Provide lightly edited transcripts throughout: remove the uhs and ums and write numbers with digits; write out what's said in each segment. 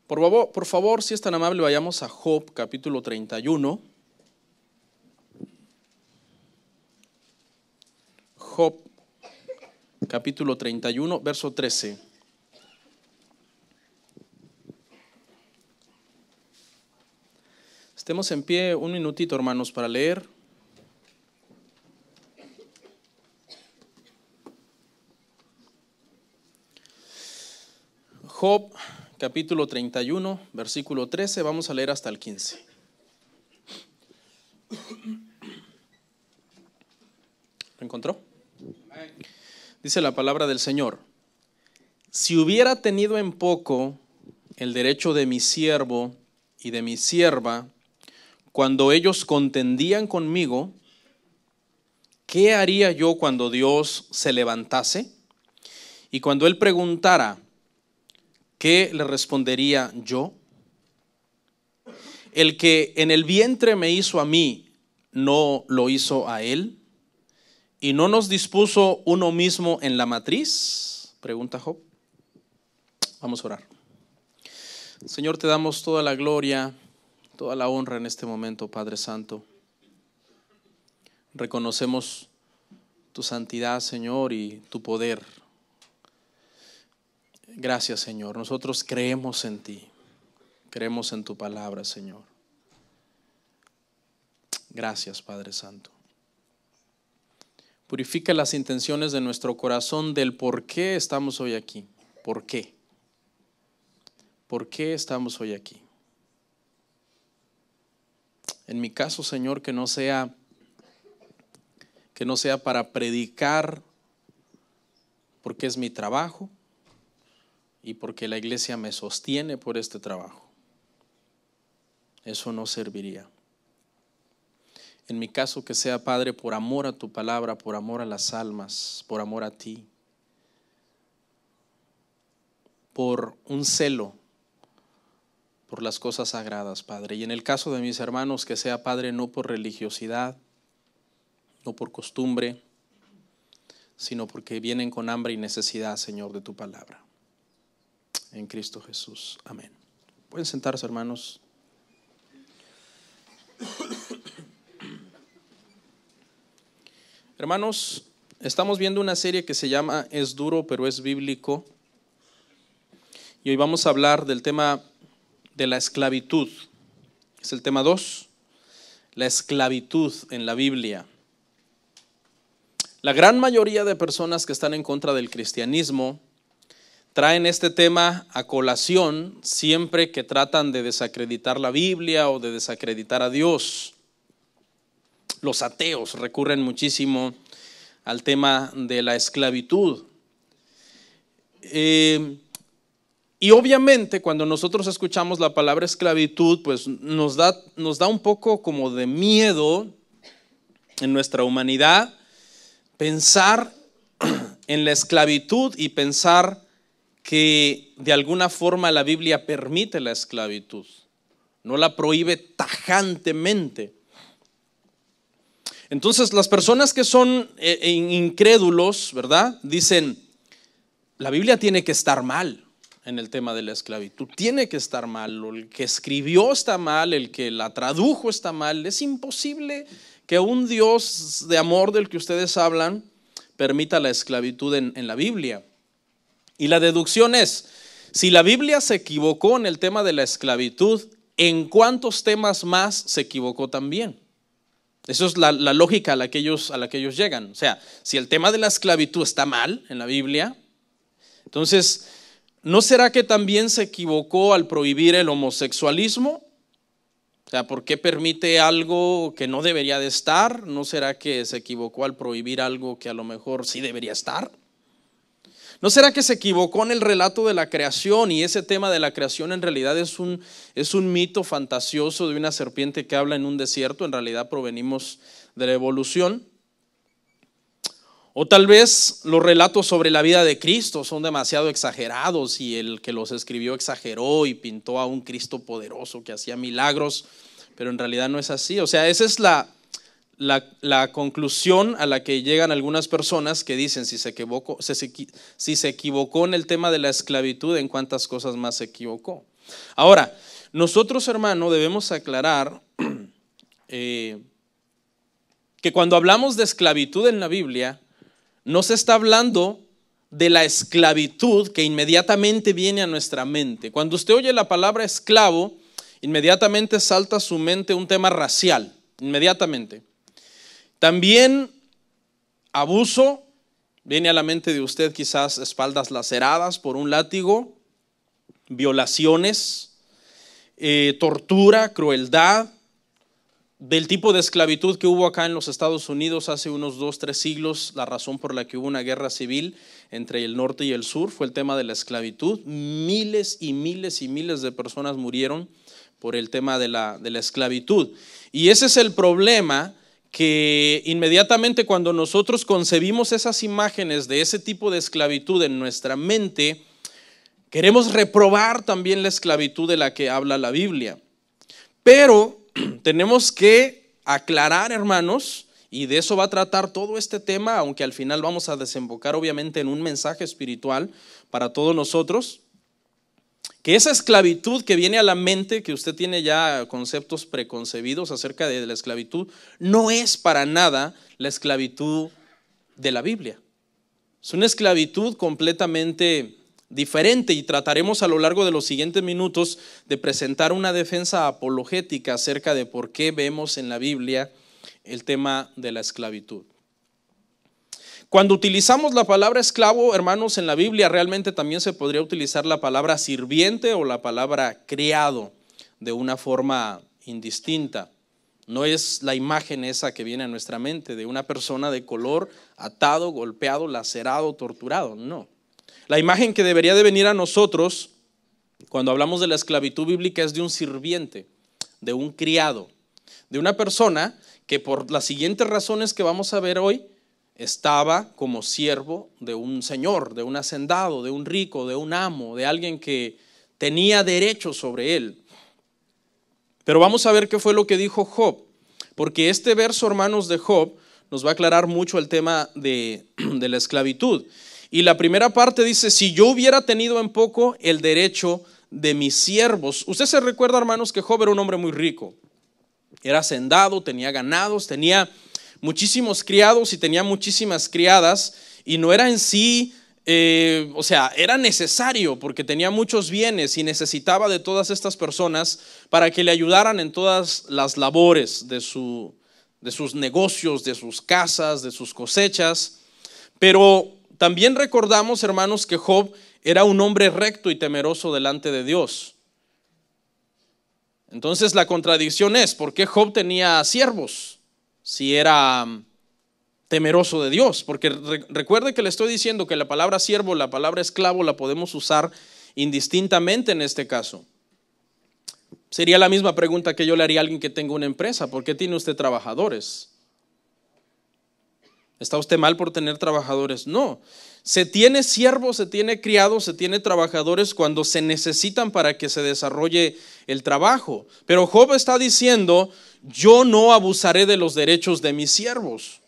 Por favor, si es tan amable, vayamos a Job, capítulo 31. Job, capítulo 31, verso 13. Estemos en pie un minutito, hermanos, para leer. Job, capítulo 31, versículo 13, vamos a leer hasta el 15. ¿Lo encontró? Dice la palabra del Señor: si hubiera tenido en poco el derecho de mi siervo y de mi sierva, cuando ellos contendían conmigo, ¿qué haría yo cuando Dios se levantase? Y cuando Él preguntara, ¿qué le respondería yo? El que en el vientre me hizo a mí, ¿no lo hizo a Él? ¿Y no nos dispuso uno mismo en la matriz? Pregunta Job. Vamos a orar. Señor, te damos toda la gloria, toda la honra en este momento, Padre Santo. Reconocemos tu santidad, Señor, y tu poder. Gracias, Señor. Nosotros creemos en ti, creemos en tu palabra, Señor. Gracias, Padre Santo. Purifica las intenciones de nuestro corazón del por qué estamos hoy aquí. ¿Por qué? ¿Por qué estamos hoy aquí? En mi caso, Señor, que no sea para predicar, porque es mi trabajo y porque la iglesia me sostiene por este trabajo. Eso no serviría. En mi caso, que sea, Padre, por amor a tu palabra, por amor a las almas, por amor a ti, por un celo por las cosas sagradas, Padre. Y en el caso de mis hermanos, que sea, Padre, no por religiosidad, no por costumbre, sino porque vienen con hambre y necesidad, Señor, de tu palabra. En Cristo Jesús. Amén. Pueden sentarse, hermanos. Hermanos, estamos viendo una serie que se llama Es duro, pero es bíblico. Y hoy vamos a hablar del tema de la esclavitud. Es el tema 2, la esclavitud en la Biblia. La gran mayoría de personas que están en contra del cristianismo traen este tema a colación siempre que tratan de desacreditar la Biblia o de desacreditar a Dios. Los ateos recurren muchísimo al tema de la esclavitud. Y obviamente cuando nosotros escuchamos la palabra esclavitud, pues nos da un poco como de miedo en nuestra humanidad pensar en la esclavitud y pensar que de alguna forma la Biblia permite la esclavitud, no la prohíbe tajantemente. Entonces las personas que son incrédulos, ¿verdad? Dicen, la Biblia tiene que estar mal en el tema de la esclavitud, tiene que estar mal, el que escribió está mal, el que la tradujo está mal. Es imposible que un Dios de amor del que ustedes hablan permita la esclavitud en la Biblia. Y la deducción es, si la Biblia se equivocó en el tema de la esclavitud, ¿en cuántos temas más se equivocó también? Eso es la lógica a la que ellos llegan. O sea, si el tema de la esclavitud está mal en la Biblia, entonces, ¿no será que también se equivocó al prohibir el homosexualismo? O sea, ¿por qué permite algo que no debería de estar? ¿No será que se equivocó al prohibir algo que a lo mejor sí debería estar? ¿No será que se equivocó en el relato de la creación y ese tema de la creación en realidad es un mito fantasioso de una serpiente que habla en un desierto? En realidad provenimos de la evolución. O tal vez los relatos sobre la vida de Cristo son demasiado exagerados y el que los escribió exageró y pintó a un Cristo poderoso que hacía milagros, pero en realidad no es así. O sea, esa es la conclusión a la que llegan algunas personas que dicen, si se equivocó en el tema de la esclavitud, ¿en cuántas cosas más se equivocó? Ahora, nosotros, hermano, debemos aclarar que cuando hablamos de esclavitud en la Biblia, no se está hablando de la esclavitud que inmediatamente viene a nuestra mente. Cuando usted oye la palabra esclavo, inmediatamente salta a su mente un tema racial, inmediatamente. También abuso, viene a la mente de usted quizás espaldas laceradas por un látigo, violaciones, tortura, crueldad, del tipo de esclavitud que hubo acá en los Estados Unidos hace unos 2-3 siglos. La razón por la que hubo una guerra civil entre el norte y el sur fue el tema de la esclavitud. Miles y miles y miles de personas murieron por el tema de la esclavitud. Y ese es el problema, que inmediatamente cuando nosotros concebimos esas imágenes de ese tipo de esclavitud en nuestra mente, queremos reprobar también la esclavitud de la que habla la Biblia. Pero tenemos que aclarar, hermanos, y de eso va a tratar todo este tema, aunque al final vamos a desembocar obviamente en un mensaje espiritual para todos nosotros, que esa esclavitud que viene a la mente, que usted tiene ya conceptos preconcebidos acerca de la esclavitud, no es para nada la esclavitud de la Biblia. Es una esclavitud completamente diferente, y trataremos a lo largo de los siguientes minutos de presentar una defensa apologética acerca de por qué vemos en la Biblia el tema de la esclavitud. Cuando utilizamos la palabra esclavo, hermanos, en la Biblia realmente también se podría utilizar la palabra sirviente o la palabra criado de una forma indistinta. No es la imagen esa que viene a nuestra mente de una persona de color atado, golpeado, lacerado, torturado, no. La imagen que debería de venir a nosotros cuando hablamos de la esclavitud bíblica es de un sirviente, de un criado, de una persona que por las siguientes razones que vamos a ver hoy estaba como siervo de un señor, de un hacendado, de un rico, de un amo, de alguien que tenía derechos sobre él. Pero vamos a ver qué fue lo que dijo Job, porque este verso, hermanos, de Job nos va a aclarar mucho el tema de la esclavitud. Y la primera parte dice: si yo hubiera tenido en poco el derecho de mis siervos. Usted se recuerda, hermanos, que Job era un hombre muy rico. Era hacendado, tenía ganados, tenía muchísimos criados y tenía muchísimas criadas. Y no era en sí, era necesario, porque tenía muchos bienes y necesitaba de todas estas personas para que le ayudaran en todas las labores de sus negocios, de sus casas, de sus cosechas. Pero también recordamos, hermanos, que Job era un hombre recto y temeroso delante de Dios. Entonces la contradicción es: ¿por qué Job tenía siervos si era temeroso de Dios? Porque recuerde que le estoy diciendo que la palabra siervo, la palabra esclavo la podemos usar indistintamente en este caso. Sería la misma pregunta que yo le haría a alguien que tenga una empresa: ¿por qué tiene usted trabajadores? ¿Está usted mal por tener trabajadores? No. Se tiene siervos, se tiene criados, se tiene trabajadores cuando se necesitan para que se desarrolle el trabajo. Pero Job está diciendo: yo no abusaré de los derechos de mis siervos.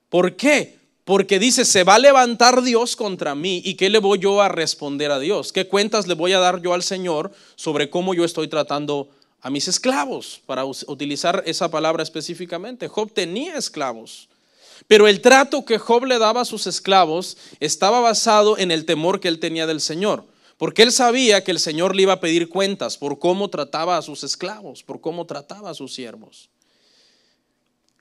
¿Por qué? Porque dice: se va a levantar Dios contra mí, ¿y qué le voy yo a responder a Dios? ¿Qué cuentas le voy a dar yo al Señor sobre cómo yo estoy tratando a mis esclavos? Para utilizar esa palabra específicamente, Job tenía esclavos. Pero el trato que Job le daba a sus esclavos estaba basado en el temor que él tenía del Señor, porque él sabía que el Señor le iba a pedir cuentas por cómo trataba a sus esclavos, por cómo trataba a sus siervos.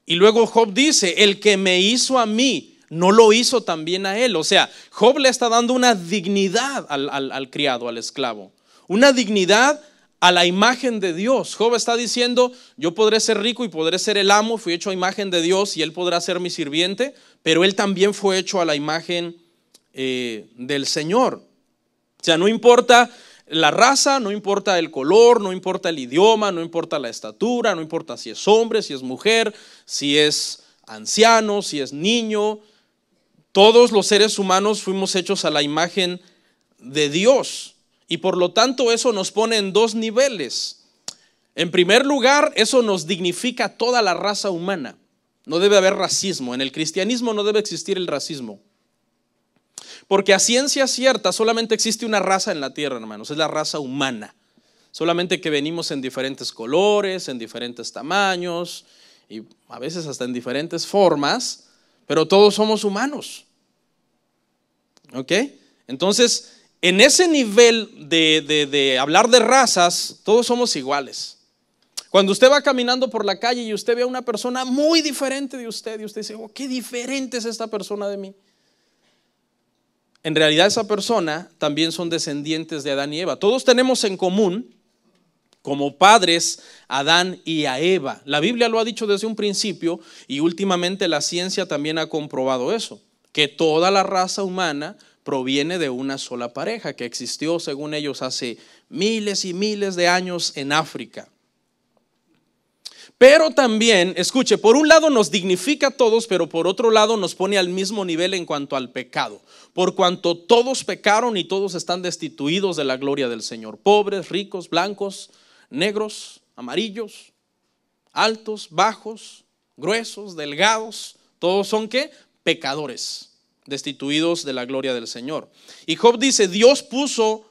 Y luego Job dice: el que me hizo a mí, ¿no lo hizo también a él? O sea, Job le está dando una dignidad al criado, al esclavo, una dignidad a la imagen de Dios. Job está diciendo: yo podré ser rico y podré ser el amo, fui hecho a imagen de Dios y él podrá ser mi sirviente, pero él también fue hecho a la imagen del Señor. O sea, no importa la raza, no importa el color, no importa el idioma, no importa la estatura, no importa si es hombre, si es mujer, si es anciano, si es niño. Todos los seres humanos fuimos hechos a la imagen de Dios. Y por lo tanto eso nos pone en dos niveles. En primer lugar, eso nos dignifica toda la raza humana. No debe haber racismo. En el cristianismo no debe existir el racismo. Porque a ciencia cierta solamente existe una raza en la tierra, hermanos, es la raza humana. Solamente que venimos en diferentes colores, en diferentes tamaños y a veces hasta en diferentes formas, pero todos somos humanos. ¿Ok? Entonces, en ese nivel de hablar de razas, todos somos iguales. Cuando usted va caminando por la calle y usted ve a una persona muy diferente de usted y usted dice, oh, qué diferente es esta persona de mí. En realidad esa persona también son descendientes de Adán y Eva. Todos tenemos en común como padres a Adán y a Eva. La Biblia lo ha dicho desde un principio y últimamente la ciencia también ha comprobado eso, que toda la raza humana proviene de una sola pareja que existió, según ellos, hace miles y miles de años en África. Pero también, escuche, por un lado nos dignifica a todos, pero por otro lado nos pone al mismo nivel en cuanto al pecado. Por cuanto todos pecaron y todos están destituidos de la gloria del Señor. Pobres, ricos, blancos, negros, amarillos, altos, bajos, gruesos, delgados. Todos son ¿qué? Pecadores, destituidos de la gloria del Señor. Y Job dice, Dios puso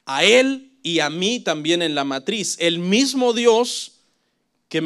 a él y a mí también en la matriz. El mismo Dios que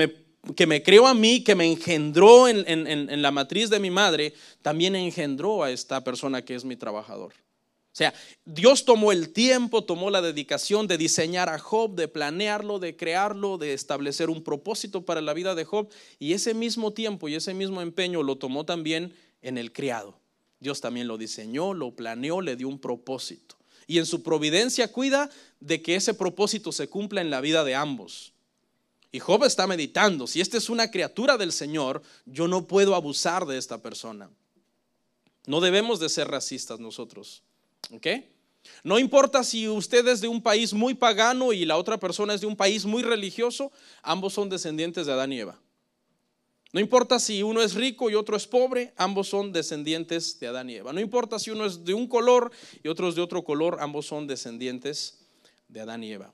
me creó a mí, que me engendró en la matriz de mi madre, también engendró a esta persona que es mi trabajador. O sea, Dios tomó el tiempo, tomó la dedicación de diseñar a Job, de planearlo, de crearlo, de establecer un propósito para la vida de Job, y ese mismo tiempo y ese mismo empeño lo tomó también en el criado. Dios también lo diseñó, lo planeó, le dio un propósito. Y en su providencia cuida de que ese propósito se cumpla en la vida de ambos. Y Job está meditando, si esta es una criatura del Señor, yo no puedo abusar de esta persona. No debemos de ser racistas nosotros, ¿ok? No importa si usted es de un país muy pagano y la otra persona es de un país muy religioso, ambos son descendientes de Adán y Eva. No importa si uno es rico y otro es pobre, ambos son descendientes de Adán y Eva. No importa si uno es de un color y otro es de otro color, ambos son descendientes de Adán y Eva.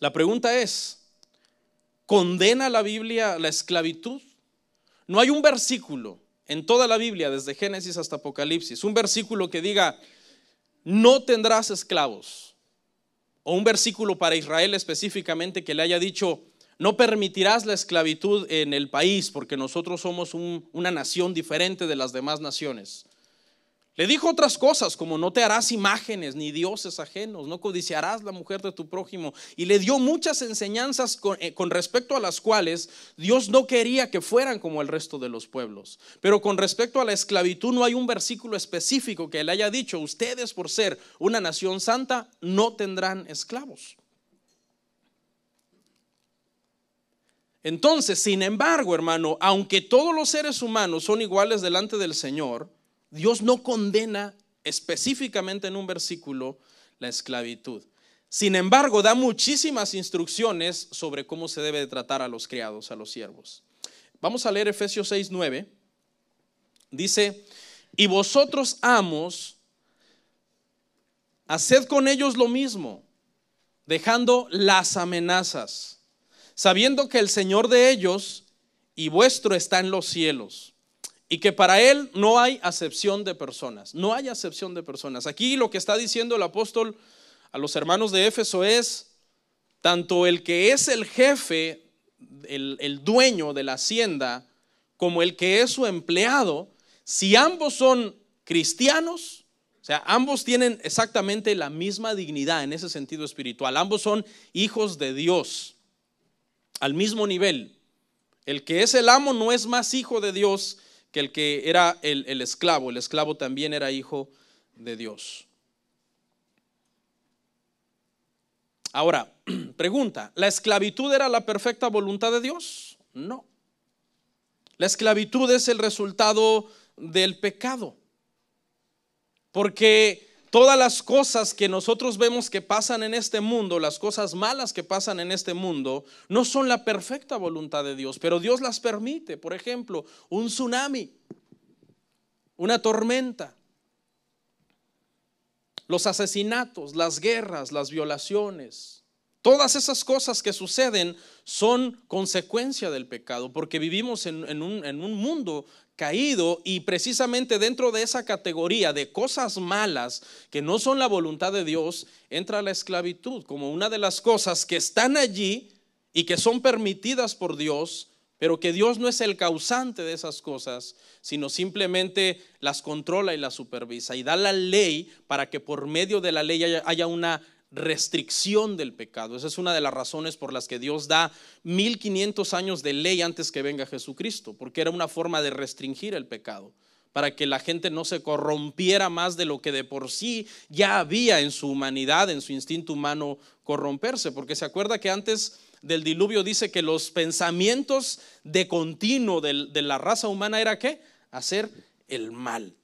La pregunta es, ¿condena la Biblia la esclavitud? No hay un versículo en toda la Biblia, desde Génesis hasta Apocalipsis, un versículo que diga, no tendrás esclavos. O un versículo para Israel específicamente que le haya dicho, no permitirás la esclavitud en el país porque nosotros somos una nación diferente de las demás naciones. Le dijo otras cosas como no te harás imágenes ni dioses ajenos, no codiciarás la mujer de tu prójimo, y le dio muchas enseñanzas con respecto a las cuales Dios no quería que fueran como el resto de los pueblos. Pero con respecto a la esclavitud no hay un versículo específico que le haya dicho, ustedes por ser una nación santa no tendrán esclavos. Entonces, sin embargo, hermano, aunque todos los seres humanos son iguales delante del Señor, Dios no condena específicamente en un versículo la esclavitud. Sin embargo, da muchísimas instrucciones sobre cómo se debe de tratar a los criados, a los siervos. Vamos a leer Efesios 6:9. Dice, y vosotros amos, haced con ellos lo mismo, dejando las amenazas, sabiendo que el Señor de ellos y vuestro está en los cielos. Y que para él no hay acepción de personas. No hay acepción de personas. Aquí lo que está diciendo el apóstol a los hermanos de Éfeso es, tanto el que es el jefe, el dueño de la hacienda, como el que es su empleado, si ambos son cristianos, o sea, ambos tienen exactamente la misma dignidad en ese sentido espiritual. Ambos son hijos de Dios, al mismo nivel. El que es el amo no es más hijo de Dios que el que era el esclavo. El esclavo también era hijo de Dios. Ahora, pregunta, ¿la esclavitud era la perfecta voluntad de Dios? No. La esclavitud es el resultado del pecado. Porque todas las cosas que nosotros vemos que pasan en este mundo, las cosas malas que pasan en este mundo, no son la perfecta voluntad de Dios, pero Dios las permite. Por ejemplo, un tsunami, una tormenta, los asesinatos, las guerras, las violaciones. Todas esas cosas que suceden son consecuencia del pecado, porque vivimos en un mundo caído, y precisamente dentro de esa categoría de cosas malas que no son la voluntad de Dios, entra la esclavitud como una de las cosas que están allí y que son permitidas por Dios, pero que Dios no es el causante de esas cosas, sino simplemente las controla y las supervisa y da la ley para que por medio de la ley haya una restricción del pecado. Esa es una de las razones por las que Dios da 1500 años de ley antes que venga Jesucristo, porque era una forma de restringir el pecado, para que la gente no se corrompiera más de lo que de por sí ya había en su humanidad, en su instinto humano corromperse. Porque se acuerda que antes del diluvio dice que los pensamientos de continuo de la raza humana era ¿qué? Hacer el mal.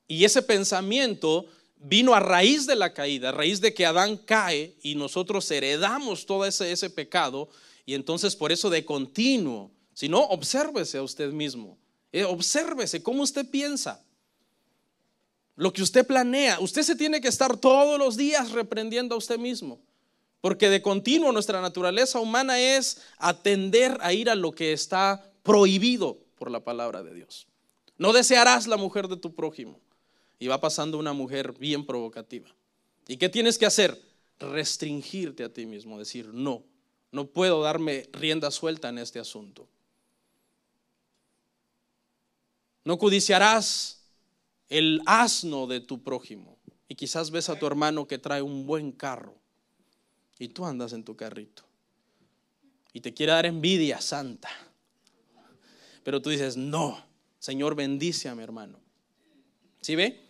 Y ese pensamiento vino a raíz de la caída, a raíz de que Adán cae y nosotros heredamos todo ese pecado. Y entonces por eso de continuo, si no, obsérvese a usted mismo, obsérvese cómo usted piensa, lo que usted planea. Usted se tiene que estar todos los días reprendiendo a usted mismo, porque de continuo nuestra naturaleza humana es atender a ir a lo que está prohibido por la palabra de Dios. No desearás la mujer de tu prójimo. Y va pasando una mujer bien provocativa. ¿Y qué tienes que hacer? Restringirte a ti mismo, decir no puedo darme rienda suelta en este asunto. No codiciarás el asno de tu prójimo. Y quizás ves a tu hermano que trae un buen carro y tú andas en tu carrito y te quiere dar envidia santa, pero tú dices no, Señor, bendice a mi hermano. ¿Sí ve?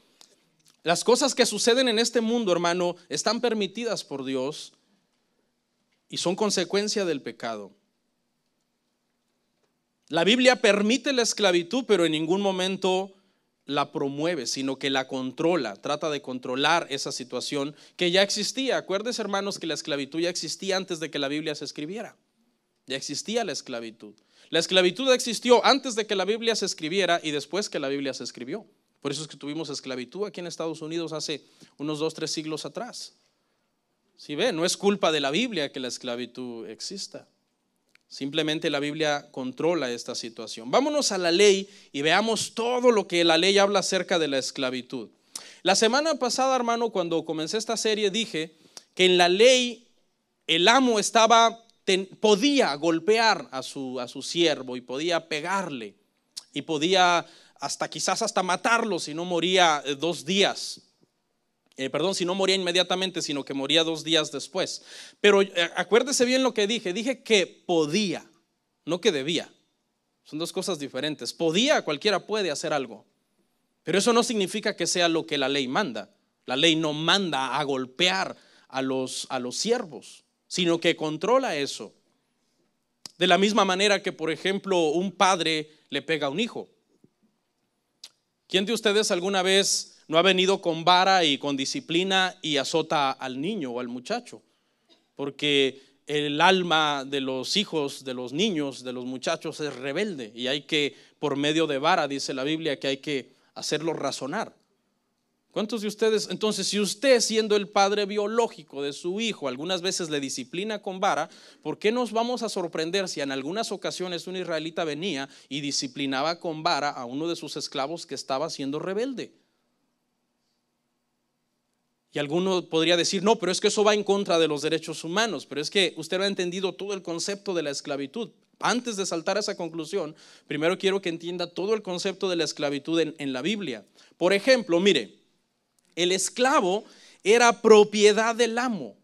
Las cosas que suceden en este mundo, hermano, están permitidas por Dios y son consecuencia del pecado. La Biblia permite la esclavitud, pero en ningún momento la promueve, sino que la controla, trata de controlar esa situación que ya existía. Acuérdense, hermanos, que la esclavitud ya existía antes de que la Biblia se escribiera. Ya existía la esclavitud. La esclavitud existió antes de que la Biblia se escribiera y después que la Biblia se escribió. Por eso es que tuvimos esclavitud aquí en Estados Unidos hace unos 2-3 siglos atrás. ¿Sí ve? No es culpa de la Biblia que la esclavitud exista. Simplemente la Biblia controla esta situación. Vámonos a la ley y veamos todo lo que la ley habla acerca de la esclavitud. La semana pasada, hermano, cuando comencé esta serie dije que en la ley el amo podía golpear a su siervo y podía pegarle y podía quizás hasta matarlo si no moría 2 días. Si no moría inmediatamente, sino que moría 2 días después. Pero acuérdese bien lo que dije que podía, no que debía. Son 2 cosas diferentes. Podía, cualquiera puede hacer algo, pero eso no significa que sea lo que la ley manda. La ley no manda a golpear a los siervos, sino que controla eso. De la misma manera que, por ejemplo, un padre le pega a un hijo. ¿Quién de ustedes alguna vez no ha venido con vara y con disciplina y azota al niño o al muchacho? Porque el alma de los hijos, de los niños, de los muchachos es rebelde y hay que, por medio de vara, dice la Biblia, que hay que hacerlo razonar. ¿Cuántos de ustedes, entonces, si usted siendo el padre biológico de su hijo algunas veces le disciplina con vara, ¿por qué nos vamos a sorprender si en algunas ocasiones un israelita venía y disciplinaba con vara a uno de sus esclavos que estaba siendo rebelde? Y alguno podría decir, no, pero es que eso va en contra de los derechos humanos. Pero es que usted no ha entendido todo el concepto de la esclavitud. Antes de saltar a esa conclusión, primero quiero que entienda todo el concepto de la esclavitud en la Biblia. Por ejemplo, mire, el esclavo era propiedad del amo,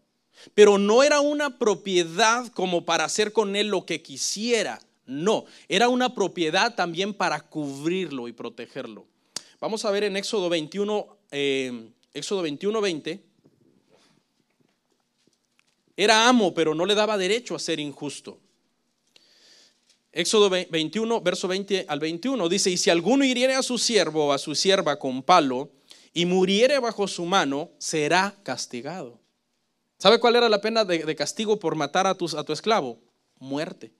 pero no era una propiedad como para hacer con él lo que quisiera. No, era una propiedad también para cubrirlo y protegerlo. Vamos a ver en Éxodo 21, 20. Era amo, pero no le daba derecho a ser injusto. Éxodo 21, verso 20 al 21 dice: y si alguno hiriere a su siervo o a su sierva con palo y muriere bajo su mano, será castigado. ¿Sabe cuál era la pena de castigo por matar a tu esclavo? Muerte.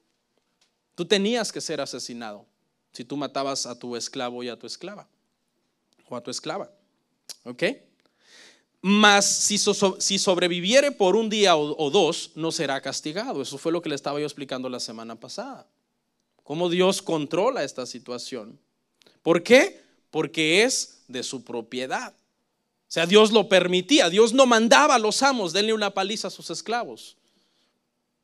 Tú tenías que ser asesinado si tú matabas a tu esclavo y a tu esclava o a tu esclava. ¿Ok? Mas si sobreviviere por 1 día o 2, no será castigado. Eso fue lo que le estaba yo explicando la semana pasada. cómo Dios controla esta situación. ¿Por qué? Porque es de su propiedad. O sea, Dios lo permitía. Dios no mandaba a los amos, denle una paliza a sus esclavos.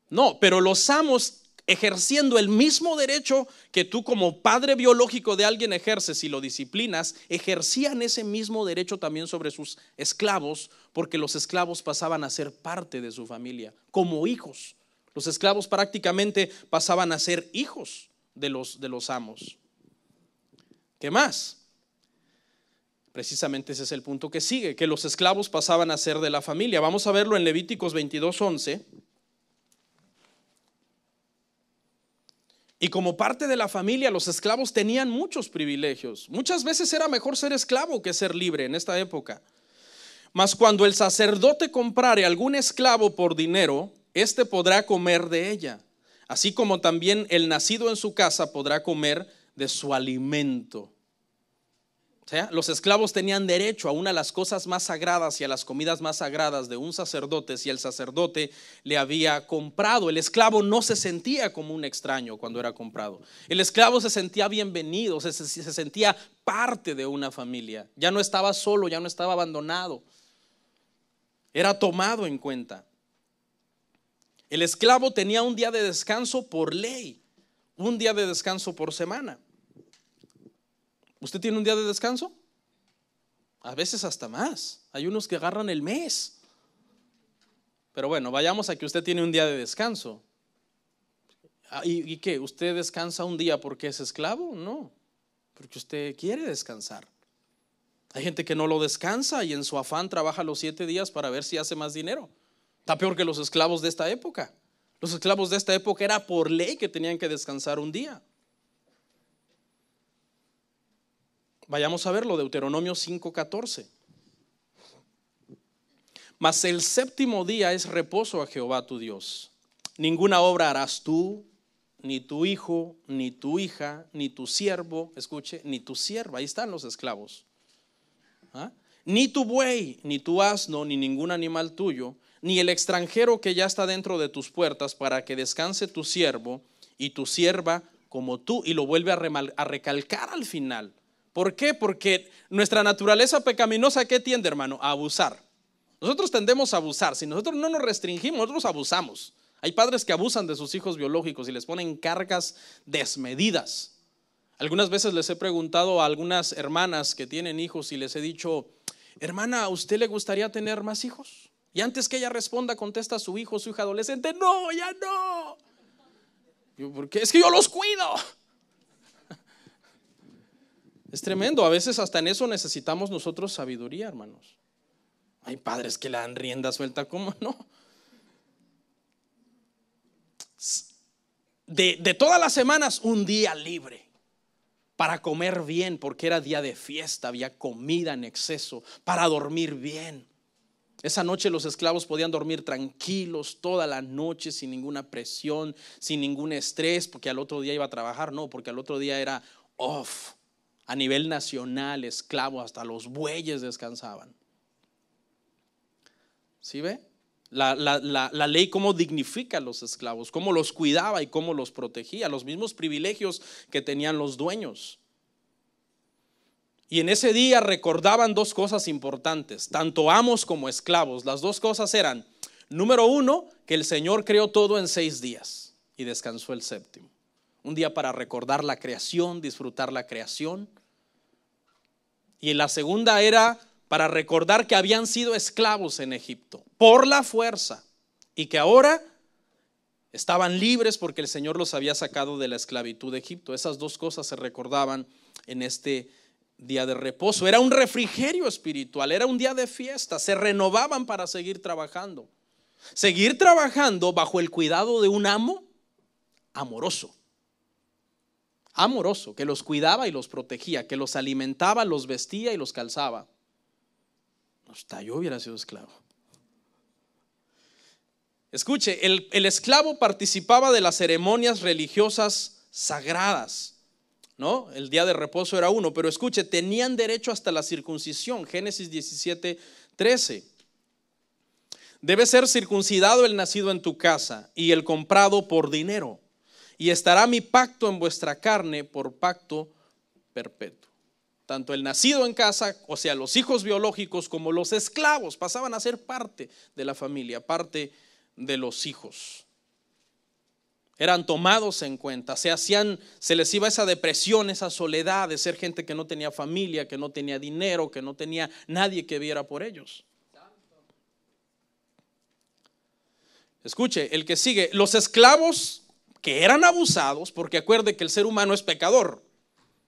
No, pero los amos, ejerciendo el mismo derecho que tú como padre biológico de alguien ejerces y lo disciplinas, ejercían ese mismo derecho también sobre sus esclavos, porque los esclavos pasaban a ser parte de su familia, como hijos. Los esclavos prácticamente pasaban a ser hijos de los amos. ¿Qué más? Precisamente ese es el punto que sigue, que los esclavos pasaban a ser de la familia. Vamos a verlo en Levíticos 22:11. Y como parte de la familia, los esclavos tenían muchos privilegios. Muchas veces era mejor ser esclavo que ser libre en esta época. Mas cuando el sacerdote comprare algún esclavo por dinero, éste podrá comer de ella, así como también el nacido en su casa podrá comer de su alimento. O sea, los esclavos tenían derecho a una de las cosas más sagradas y a las comidas más sagradas de un sacerdote si el sacerdote le había comprado. El esclavo no se sentía como un extraño cuando era comprado. El esclavo se sentía bienvenido, se sentía parte de una familia. Ya no estaba solo, ya no estaba abandonado. Era tomado en cuenta. El esclavo tenía un día de descanso por ley, un día de descanso por semana. ¿Usted tiene un día de descanso? A veces hasta más. Hay unos que agarran el mes. Pero bueno, vayamos a que usted tiene un día de descanso. ¿Y qué? ¿Usted descansa un día porque es esclavo? No, porque usted quiere descansar. Hay gente que no lo descansa y en su afán trabaja los 7 días para ver si hace más dinero. Está peor que los esclavos de esta época. Los esclavos de esta época era por ley que tenían que descansar un día. Vayamos a verlo, Deuteronomio 5:14. Mas el séptimo día es reposo a Jehová tu Dios. Ninguna obra harás tú, ni tu hijo, ni tu hija, ni tu siervo, escuche, ni tu sierva. Ahí están los esclavos. Ni tu buey, ni tu asno, ni ningún animal tuyo, ni el extranjero que ya está dentro de tus puertas, para que descanse tu siervo y tu sierva como tú. Y lo vuelve a recalcar al final. ¿Por qué? Porque nuestra naturaleza pecaminosa, ¿qué tiende, hermano? A abusar. Nosotros tendemos a abusar. Si nosotros no nos restringimos, nosotros abusamos. Hay padres que abusan de sus hijos biológicos y les ponen cargas desmedidas. Algunas veces les he preguntado a algunas hermanas que tienen hijos y les he dicho: hermana, ¿a usted le gustaría tener más hijos? Y antes que ella responda, contesta a su hijo, su hija adolescente: no, ya no. ¿Por qué? Es que yo los cuido. Es tremendo, a veces hasta en eso necesitamos nosotros sabiduría, hermanos. Hay padres que le dan rienda suelta, ¿cómo no? De todas las semanas, un día libre para comer bien, porque era día de fiesta, había comida en exceso, para dormir bien. Esa noche los esclavos podían dormir tranquilos toda la noche, sin ninguna presión, sin ningún estrés, porque al otro día iba a trabajar. No, porque al otro día era off. A nivel nacional, esclavos, hasta los bueyes descansaban. ¿Sí ve? La ley cómo dignifica a los esclavos, cómo los cuidaba y cómo los protegía, los mismos privilegios que tenían los dueños. Y en ese día recordaban 2 cosas importantes, tanto amos como esclavos. Las 2 cosas eran: número 1, que el Señor creó todo en 6 días y descansó el séptimo. Un día para recordar la creación, disfrutar la creación. Y la segunda era para recordar que habían sido esclavos en Egipto por la fuerza y que ahora estaban libres porque el Señor los había sacado de la esclavitud de Egipto. Esas 2 cosas se recordaban en este día de reposo. Era un refrigerio espiritual, era un día de fiesta. Se renovaban para seguir trabajando bajo el cuidado de un amo amoroso, que los cuidaba y los protegía, que los alimentaba, los vestía y los calzaba. Hasta yo hubiera sido esclavo. Escuche, el esclavo participaba de las ceremonias religiosas sagradas, ¿no? El día de reposo era uno, pero escuche, tenían derecho hasta la circuncisión. Génesis 17:13. Debe ser circuncidado el nacido en tu casa y el comprado por dinero. y estará mi pacto en vuestra carne por pacto perpetuo. Tanto el nacido en casa, o sea, los hijos biológicos, como los esclavos pasaban a ser parte de la familia, parte de los hijos. Eran tomados en cuenta, se les iba esa depresión, esa soledad de ser gente que no tenía familia, que no tenía dinero, que no tenía nadie que viera por ellos. Escuche, el que sigue, los esclavos que eran abusados, porque acuerde que el ser humano es pecador.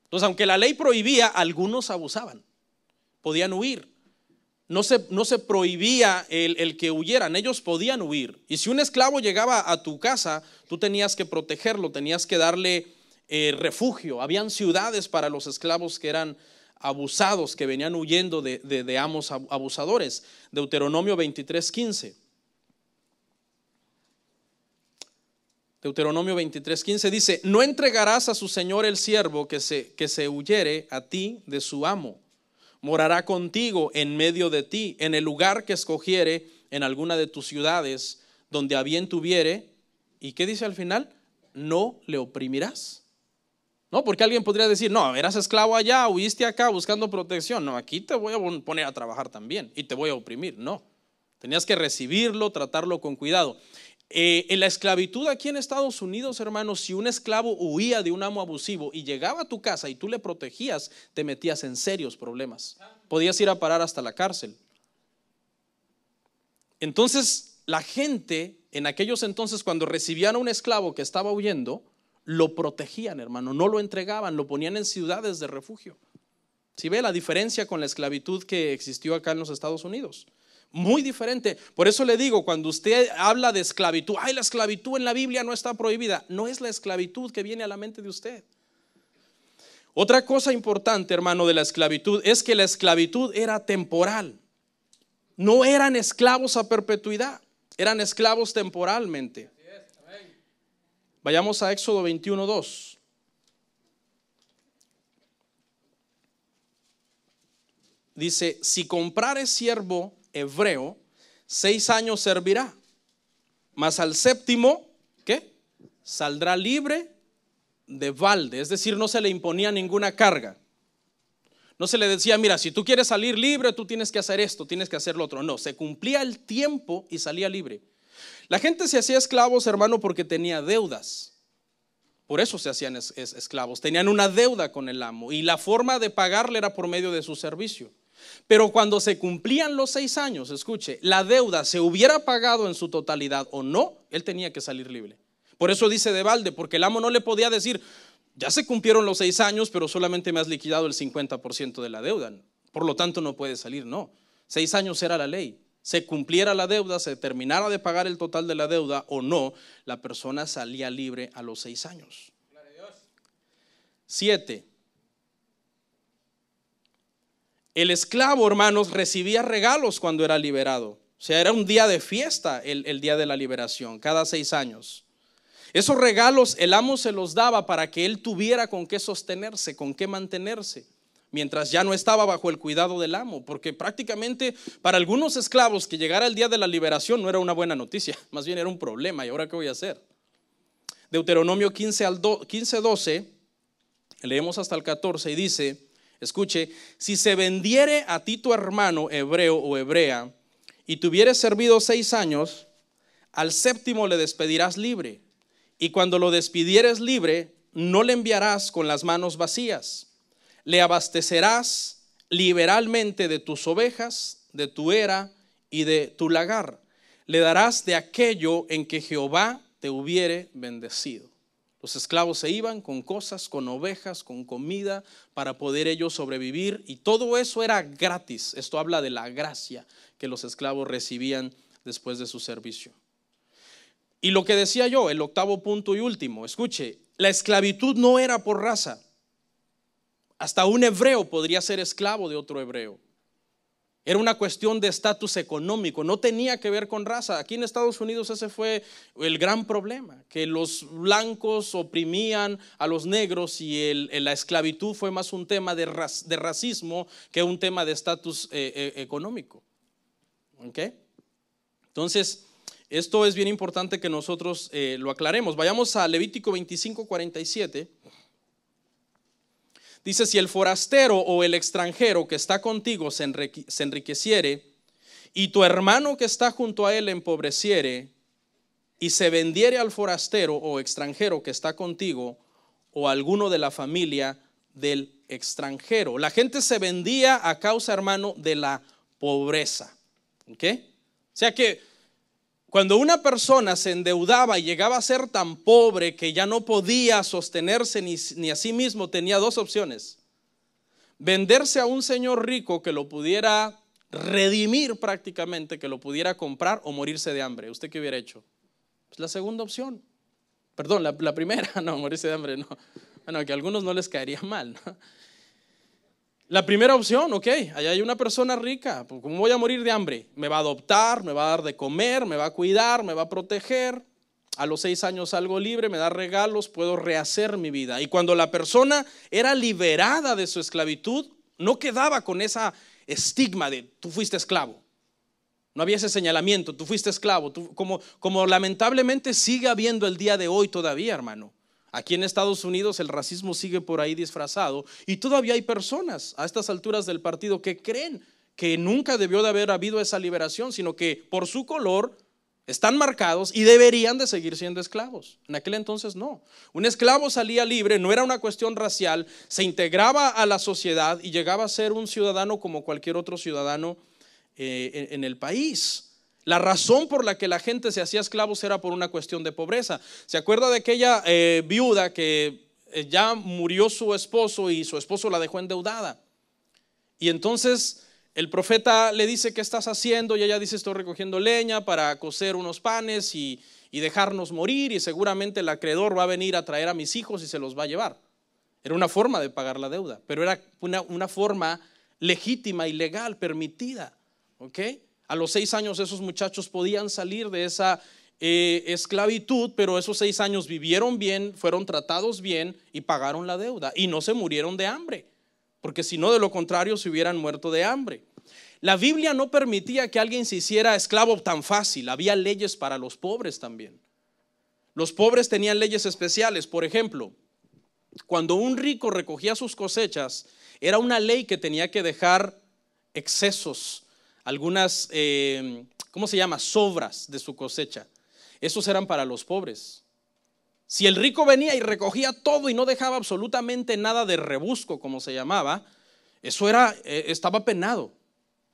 Entonces, aunque la ley prohibía, algunos abusaban, podían huir. No se prohibía el que huyeran, ellos podían huir. Y si un esclavo llegaba a tu casa, tú tenías que protegerlo, tenías que darle refugio. Habían ciudades para los esclavos que eran abusados, que venían huyendo de amos abusadores. Deuteronomio 23:15. Deuteronomio 23:15 dice: no entregarás a su señor el siervo que se huyere a ti de su amo. Morará contigo en medio de ti, en el lugar que escogiere, en alguna de tus ciudades, donde a bien tuviere. ¿Y qué dice al final? No le oprimirás. No, porque alguien podría decir, no, eras esclavo allá, huiste acá buscando protección. No, aquí te voy a poner a trabajar también y te voy a oprimir. No, tenías que recibirlo, tratarlo con cuidado. En la esclavitud aquí en Estados Unidos, hermanos, si un esclavo huía de un amo abusivo y llegaba a tu casa y tú le protegías, te metías en serios problemas. Podías ir a parar hasta la cárcel. Entonces, la gente en aquellos entonces, cuando recibían a un esclavo que estaba huyendo, lo protegían, hermano, no lo entregaban, lo ponían en ciudades de refugio. ¿Sí ve la diferencia con la esclavitud que existió acá en los Estados Unidos? Muy diferente. Por eso le digo, cuando usted habla de esclavitud, la esclavitud en la Biblia no está prohibida. No es la esclavitud que viene a la mente de usted. Otra cosa importante, hermano, de la esclavitud es que la esclavitud era temporal. No eran esclavos a perpetuidad, eran esclavos temporalmente. Vayamos a Éxodo 21:2. Dice: si comprares siervo hebreo, 6 años servirá, mas al séptimo, ¿qué? Saldrá libre de balde. Es decir, no se le imponía ninguna carga. No se le decía, mira, si tú quieres salir libre, tú tienes que hacer esto, tienes que hacer lo otro. No, se cumplía el tiempo y salía libre. La gente se hacía esclavos, hermano, porque tenía deudas. Por eso se hacían esclavos. Tenían una deuda con el amo y la forma de pagarle era por medio de su servicio. Pero cuando se cumplían los 6 años, escuche, la deuda se hubiera pagado en su totalidad o no, él tenía que salir libre. Por eso dice de balde, porque el amo no le podía decir, ya se cumplieron los 6 años, pero solamente me has liquidado el 50% de la deuda, por lo tanto no puede salir. No, 6 años era la ley. Se cumpliera la deuda, se terminara de pagar el total de la deuda o no, la persona salía libre a los 6 años. 7. El esclavo, hermanos, recibía regalos cuando era liberado. O sea, era un día de fiesta el día de la liberación, cada 6 años. Esos regalos el amo se los daba para que él tuviera con qué sostenerse, con qué mantenerse, mientras ya no estaba bajo el cuidado del amo. Porque prácticamente para algunos esclavos que llegara el día de la liberación no era una buena noticia, más bien era un problema. ¿Y ahora qué voy a hacer? Deuteronomio 15:12, leemos hasta el 14 y dice: escuche, si se vendiere a ti tu hermano hebreo o hebrea y te hubieres servido 6 años, al séptimo le despedirás libre. Y cuando lo despidieres libre, no le enviarás con las manos vacías. Le abastecerás liberalmente de tus ovejas, de tu era y de tu lagar. Le darás de aquello en que Jehová te hubiere bendecido. Los esclavos se iban con cosas, con ovejas, con comida para poder ellos sobrevivir, y todo eso era gratis. Esto habla de la gracia que los esclavos recibían después de su servicio. Y lo que decía yo, el 8º punto y último, escuche, la esclavitud no era por raza. Hasta un hebreo podría ser esclavo de otro hebreo. Era una cuestión de estatus económico, no tenía que ver con raza. Aquí en Estados Unidos ese fue el gran problema, que los blancos oprimían a los negros y la esclavitud fue más un tema de racismo que un tema de estatus económico. ¿Okay? Entonces, Esto es bien importante que nosotros lo aclaremos. Vayamos a Levítico 25:47. Dice: si el forastero o el extranjero que está contigo se enriqueciere, y tu hermano que está junto a él empobreciere, y se vendiere al forastero o extranjero que está contigo, o alguno de la familia del extranjero. La gente se vendía a causa, hermano, de la pobreza. ¿Ok? O sea que cuando una persona se endeudaba y llegaba a ser tan pobre que ya no podía sostenerse ni a sí mismo, tenía dos opciones: venderse a un señor rico que lo pudiera redimir prácticamente, que lo pudiera comprar, o morirse de hambre. ¿Usted qué hubiera hecho? Pues la segunda opción. Perdón, la primera, no, morirse de hambre no. Bueno, que a algunos no les caería mal, ¿no? La primera opción, ok, allá hay una persona rica, pues ¿cómo voy a morir de hambre? Me va a adoptar, me va a dar de comer, me va a cuidar, me va a proteger. A los 6 años salgo libre, me da regalos, puedo rehacer mi vida. Y cuando la persona era liberada de su esclavitud, no quedaba con esa estigma de tú fuiste esclavo. No había ese señalamiento, tú fuiste esclavo, como lamentablemente sigue habiendo el día de hoy todavía, hermano. Aquí en Estados Unidos el racismo sigue por ahí disfrazado, y todavía hay personas a estas alturas del partido que creen que nunca debió de haber habido esa liberación, sino que por su color están marcados y deberían de seguir siendo esclavos. En aquel entonces no. Un esclavo salía libre, no era una cuestión racial, se integraba a la sociedad y llegaba a ser un ciudadano como cualquier otro ciudadano en el país. La razón por la que la gente se hacía esclavos era por una cuestión de pobreza. ¿Se acuerda de aquella viuda que ya murió su esposo y su esposo la dejó endeudada? Y entonces el profeta le dice: ¿qué estás haciendo? Y ella dice: estoy recogiendo leña para cocer unos panes y dejarnos morir, y seguramente el acreedor va a venir a traer a mis hijos y se los va a llevar. Era una forma de pagar la deuda, pero era una forma legítima y legal, permitida. ¿Okay? A los 6 años esos muchachos podían salir de esa esclavitud, pero esos 6 años vivieron bien, fueron tratados bien y pagaron la deuda, y no se murieron de hambre, porque si no, de lo contrario se hubieran muerto de hambre. La Biblia no permitía que alguien se hiciera esclavo tan fácil. Había leyes para los pobres también. Los pobres tenían leyes especiales. Por ejemplo, cuando un rico recogía sus cosechas, era una ley que tenía que dejar excesos, algunas, ¿cómo se llama? Sobras de su cosecha. Esos eran para los pobres. Si el rico venía y recogía todo y no dejaba absolutamente nada de rebusco, como se llamaba, eso estaba penado.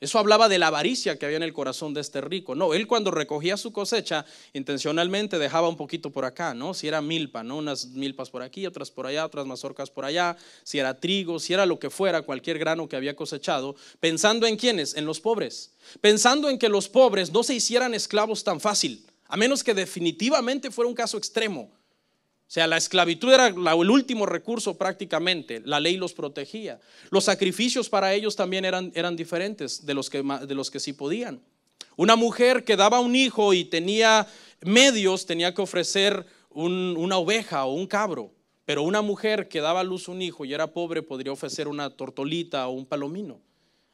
Eso hablaba de la avaricia que había en el corazón de este rico. No, él cuando recogía su cosecha, intencionalmente dejaba un poquito por acá, ¿no? Si era milpa, ¿no? Unas milpas por aquí, otras por allá, otras mazorcas por allá. Si era trigo, si era lo que fuera, cualquier grano que había cosechado. Pensando en ¿quiénes? En los pobres. Pensando en que los pobres no se hicieran esclavos tan fácil, a menos que definitivamente fuera un caso extremo. O sea, la esclavitud era el último recurso prácticamente. La ley los protegía. Los sacrificios para ellos también eran diferentes de los que sí podían. Una mujer que daba un hijo y tenía medios tenía que ofrecer una oveja o un cabro. Pero una mujer que daba a luz un hijo y era pobre podría ofrecer una tortolita o un palomino.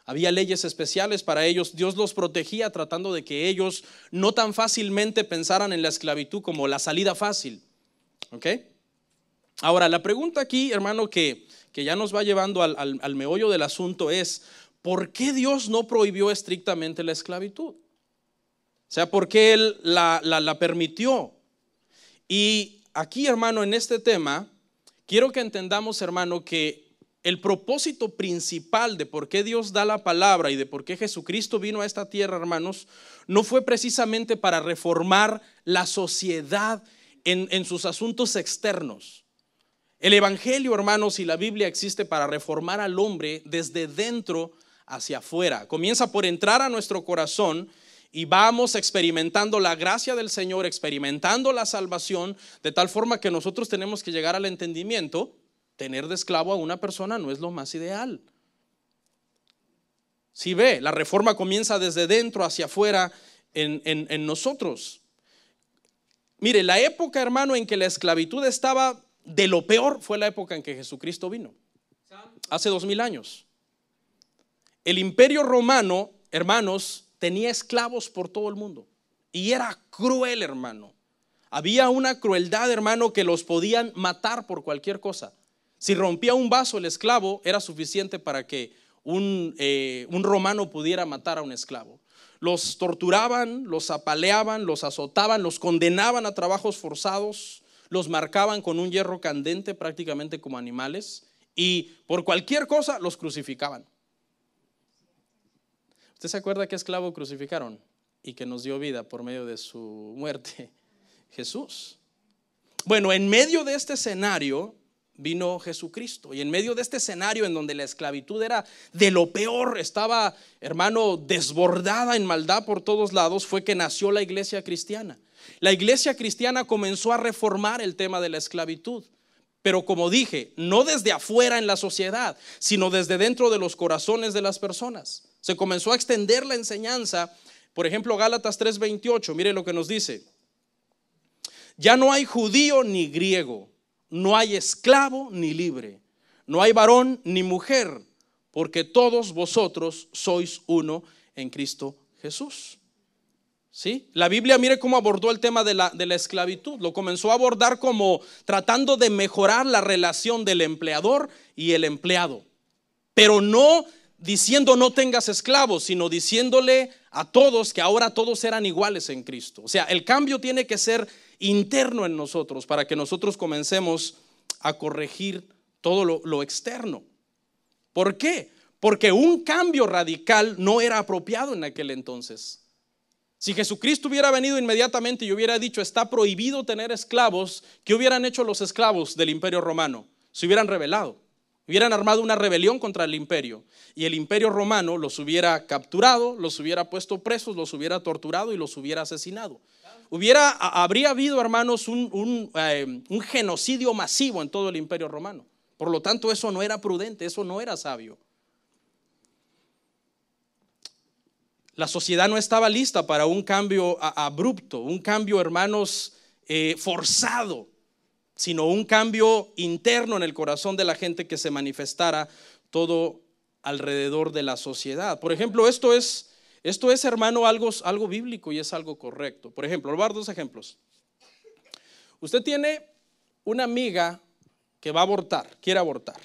Había leyes especiales para ellos. Dios los protegía tratando de que ellos no tan fácilmente pensaran en la esclavitud como la salida fácil. ¿Ok? Ahora, la pregunta aquí, hermano, que ya nos va llevando al meollo del asunto es: ¿por qué Dios no prohibió estrictamente la esclavitud? O sea, ¿por qué Él la permitió? Y aquí, hermano, en este tema, quiero que entendamos, hermano, que el propósito principal de por qué Dios da la palabra y de por qué Jesucristo vino a esta tierra, hermanos, no fue precisamente para reformar la sociedad en sus asuntos externos. El evangelio, hermanos, y la Biblia existe para reformar al hombre desde dentro hacia afuera. Comienza por entrar a nuestro corazón y vamos experimentando la gracia del Señor, experimentando la salvación, de tal forma que nosotros tenemos que llegar al entendimiento: tener de esclavo a una persona no es lo más ideal. Si ve, la reforma comienza desde dentro hacia afuera en nosotros. Mire, la época, hermano, en que la esclavitud estaba de lo peor fue la época en que Jesucristo vino, hace 2000 años. El imperio romano, hermanos, tenía esclavos por todo el mundo. Y era cruel, hermano. Había una crueldad, hermano, que los podían matar por cualquier cosa. Si rompía un vaso el esclavo, era suficiente para que un romano pudiera matar a un esclavo. Los torturaban, los apaleaban, los azotaban, los condenaban a trabajos forzados, los marcaban con un hierro candente prácticamente como animales y por cualquier cosa los crucificaban. ¿Usted se acuerda qué esclavo crucificaron y que nos dio vida por medio de su muerte? Jesús. Bueno, en medio de este escenario vino Jesucristo, y en medio de este escenario en donde la esclavitud era de lo peor, estaba, hermano, desbordada en maldad por todos lados, fue que nació la iglesia cristiana. La iglesia cristiana comenzó a reformar el tema de la esclavitud, pero como dije, no desde afuera en la sociedad, sino desde dentro de los corazones de las personas. Se comenzó a extender la enseñanza. Por ejemplo, Gálatas 3:28, mire lo que nos dice: ya no hay judío ni griego, no hay esclavo ni libre, no hay varón ni mujer, porque todos vosotros sois uno en Cristo Jesús. ¿Sí? La Biblia, mire cómo abordó el tema de la esclavitud. Lo comenzó a abordar como tratando de mejorar la relación del empleador y el empleado, pero no diciendo no tengas esclavos, sino diciéndole a todos que ahora todos eran iguales en Cristo. O sea, el cambio tiene que ser interno en nosotros para que nosotros comencemos a corregir todo lo externo. ¿Por qué? Porque un cambio radical no era apropiado en aquel entonces. Si Jesucristo hubiera venido inmediatamente y hubiera dicho está prohibido tener esclavos, ¿qué hubieran hecho los esclavos del Imperio Romano? Se hubieran rebelado, hubieran armado una rebelión contra el imperio, y el Imperio Romano los hubiera capturado, los hubiera puesto presos, los hubiera torturado y los hubiera asesinado. Habría habido, hermanos, un genocidio masivo en todo el Imperio Romano. Por lo tanto, eso no era prudente, eso no era sabio. La sociedad no estaba lista para un cambio abrupto, un cambio, hermanos, forzado, sino un cambio interno en el corazón de la gente que se manifestara todo alrededor de la sociedad. Por ejemplo, esto es, hermano, algo bíblico y es algo correcto. Por ejemplo, voy a dar dos ejemplos. Usted tiene una amiga que va a abortar, quiere abortar.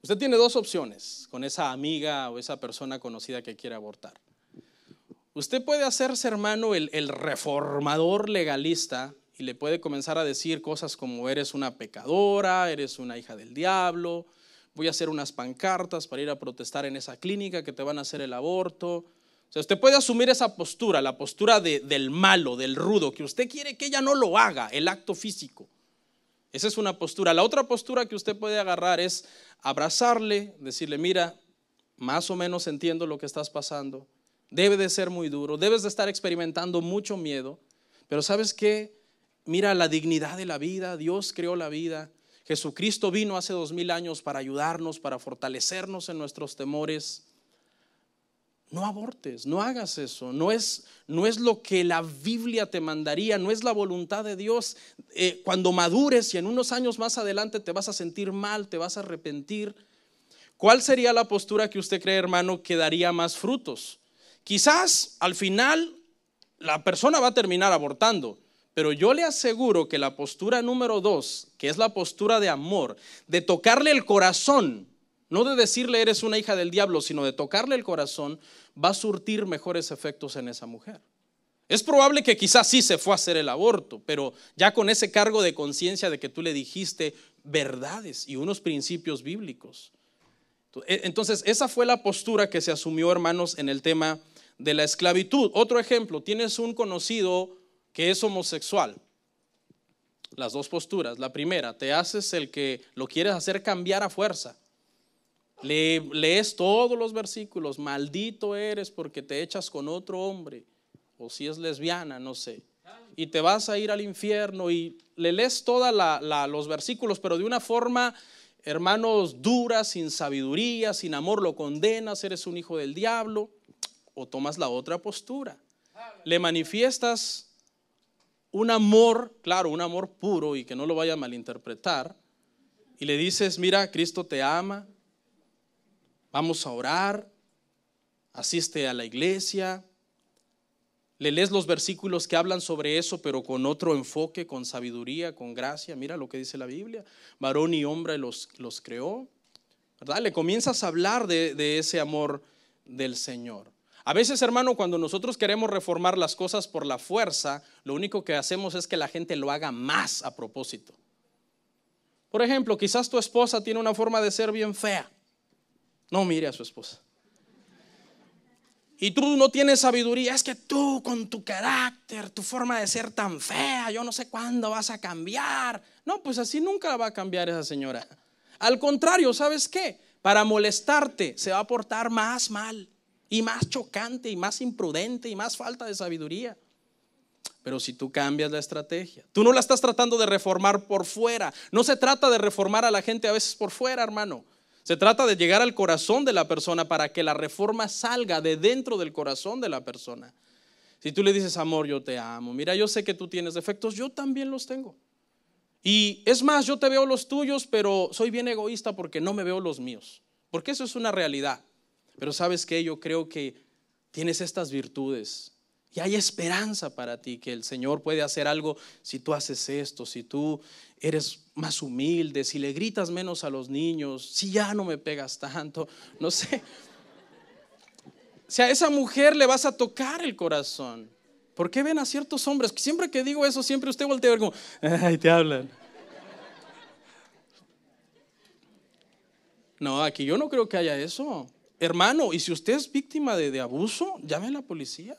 Usted tiene dos opciones con esa amiga o esa persona conocida que quiere abortar. Usted puede hacerse, hermano, el reformador legalista y le puede comenzar a decir cosas como eres una pecadora, eres una hija del diablo, voy a hacer unas pancartas para ir a protestar en esa clínica que te van a hacer el aborto. O sea, usted puede asumir esa postura, la postura del malo, del rudo, que usted quiere que ella no lo haga, el acto físico. Esa es una postura. La otra postura que usted puede agarrar es abrazarle, decirle, mira, más o menos entiendo lo que estás pasando, debe de ser muy duro, debes de estar experimentando mucho miedo, pero ¿sabes qué? Mira la dignidad de la vida, Dios creó la vida, Jesucristo vino hace 2000 años para ayudarnos, para fortalecernos en nuestros temores. No abortes, no hagas eso, no es lo que la Biblia te mandaría, no es la voluntad de Dios. Cuando madures y en unos años más adelante te vas a sentir mal, te vas a arrepentir. ¿Cuál sería la postura que usted cree, hermano, que daría más frutos? Quizás al final la persona va a terminar abortando, pero yo le aseguro que la postura número 2, que es la postura de amor, de tocarle el corazón, no de decirle eres una hija del diablo, sino de tocarle el corazón, va a surtir mejores efectos en esa mujer. Es probable que quizás sí se fue a hacer el aborto, pero ya con ese cargo de conciencia de que tú le dijiste verdades y unos principios bíblicos. Entonces, esa fue la postura que se asumió, hermanos, en el tema de la esclavitud. Otro ejemplo, tienes un conocido que es homosexual. Las dos posturas. La primera, te haces el que lo quieres hacer cambiar a fuerza. Lees todos los versículos, maldito eres porque te echas con otro hombre, o si es lesbiana, no sé, y te vas a ir al infierno, y le lees todos los versículos, pero de una forma, hermanos, dura, sin sabiduría, sin amor, lo condenas, eres un hijo del diablo. O tomas la otra postura, le manifiestas un amor, claro, un amor puro y que no lo vaya a malinterpretar, y le dices, mira, Cristo te ama, vamos a orar, asiste a la iglesia, Le lees los versículos que hablan sobre eso, pero con otro enfoque, con sabiduría, con gracia. Mira lo que dice la Biblia. Varón y hombre los creó, ¿verdad? Le comienzas a hablar de ese amor del Señor. A veces, hermano, cuando nosotros queremos reformar las cosas por la fuerza, lo único que hacemos es que la gente lo haga más a propósito. Por ejemplo, quizás tu esposa tiene una forma de ser bien fea. No mire a su esposa. Y tú no tienes sabiduría. Es que tú con tu carácter, tu forma de ser tan fea, yo no sé cuándo vas a cambiar. No, pues así nunca va a cambiar esa señora. Al contrario, ¿sabes qué? Para molestarte se va a portar más mal y más chocante y más imprudente y más falta de sabiduría. Pero si tú cambias la estrategia, tú no la estás tratando de reformar por fuera. No se trata de reformar a la gente a veces por fuera, hermano. Se trata de llegar al corazón de la persona para que la reforma salga de dentro del corazón de la persona. Si tú le dices, amor, yo te amo, mira, yo sé que tú tienes defectos, yo también los tengo. Y es más, yo te veo los tuyos, pero soy bien egoísta porque no me veo los míos. Porque eso es una realidad. Pero ¿sabes qué? Yo creo que tienes estas virtudes y hay esperanza para ti, que el Señor puede hacer algo si tú haces esto, si tú eres más humilde, si le gritas menos a los niños, si ya no me pegas tanto, no sé. Si a esa mujer le vas a tocar el corazón. ¿Por qué ven a ciertos hombres? Siempre que digo eso, siempre usted voltea a ver como, ay, te hablan. No, aquí yo no creo que haya eso. Hermano, y si usted es víctima de abuso, llame a la policía.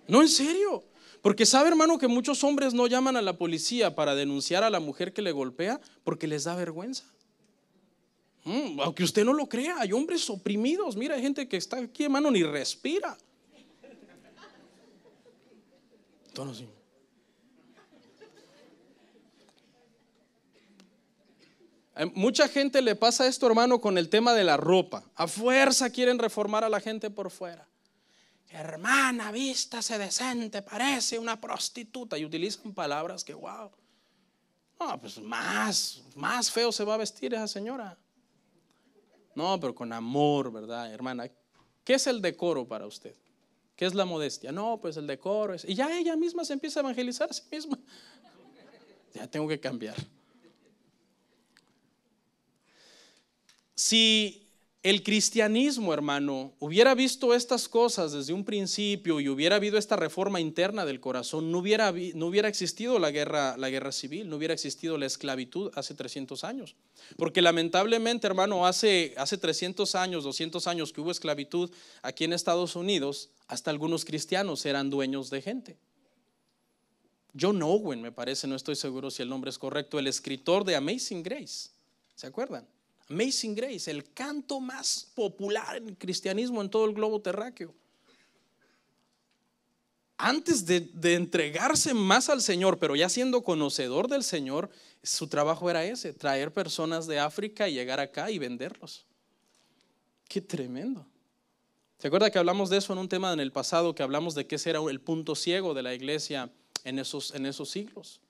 No, en serio. Porque sabe, hermano, que muchos hombres no llaman a la policía para denunciar a la mujer que le golpea porque les da vergüenza. Aunque usted no lo crea, hay hombres oprimidos. Mira, hay gente que está aquí, hermano, ni respira. Entonces, sí. Mucha gente le pasa esto, hermano, con el tema de la ropa. A fuerza quieren reformar a la gente por fuera. Hermana, vístase decente, parece una prostituta. Y utilizan palabras que, wow. No, pues más feo se va a vestir esa señora. No, pero con amor, ¿verdad, hermana? ¿Qué es el decoro para usted? ¿Qué es la modestia? No, pues el decoro es... Y ya ella misma se empieza a evangelizar a sí misma. Ya tengo que cambiar. Si el cristianismo, hermano, hubiera visto estas cosas desde un principio y hubiera habido esta reforma interna del corazón, no hubiera existido la guerra civil, no hubiera existido la esclavitud hace 300 años. Porque lamentablemente, hermano, hace 300 años, 200 años que hubo esclavitud aquí en Estados Unidos, hasta algunos cristianos eran dueños de gente. John Owen, me parece, no estoy seguro si el nombre es correcto, el escritor de Amazing Grace, ¿se acuerdan? Amazing Grace, el canto más popular en el cristianismo en todo el globo terráqueo. Antes de entregarse más al Señor, pero ya siendo conocedor del Señor, su trabajo era ese, traer personas de África y llegar acá y venderlos. Qué tremendo. ¿Se acuerda que hablamos de eso en un tema en el pasado, que hablamos de que ese era el punto ciego de la iglesia en esos siglos?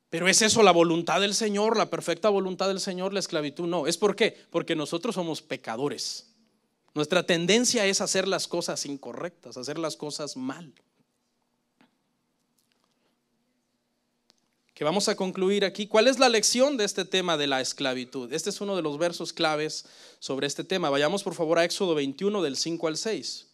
Pero ¿es eso la voluntad del Señor, la perfecta voluntad del Señor, la esclavitud? No. ¿Es por qué? Porque nosotros somos pecadores. Nuestra tendencia es hacer las cosas incorrectas, hacer las cosas mal. Que vamos a concluir aquí. ¿Cuál es la lección de este tema de la esclavitud? Este es uno de los versos claves sobre este tema. Vayamos por favor a Éxodo 21 del 5 al 6.